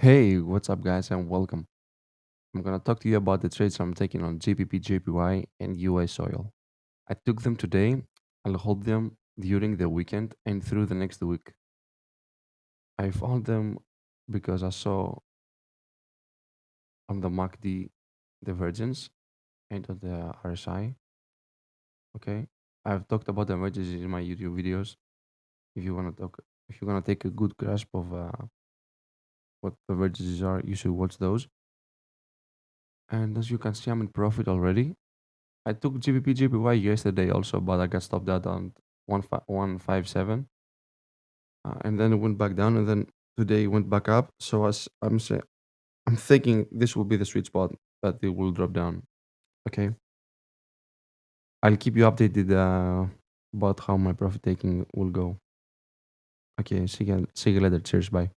Hey, what's up, guys, and welcome. I'm gonna talk to you about the trades I'm taking on GPP, JPY, and Usoil. I took them today. I'll hold them during the weekend and through the next week. I found them because I saw on the MACD divergence and on the RSI. Okay, I've talked about the divergences in my YouTube videos. If you wanna talk, if you wanna take a good grasp of what divergences are, you should watch those. And as you can see, I'm in profit already. I took GBP JPY yesterday also, but I got stopped out on 157, and then it went back down, and then today it went back up. So as I'm thinking this will be the sweet spot that it will drop down. Okay, I'll keep you updated about how my profit taking will go. Okay, see you later. Cheers, bye.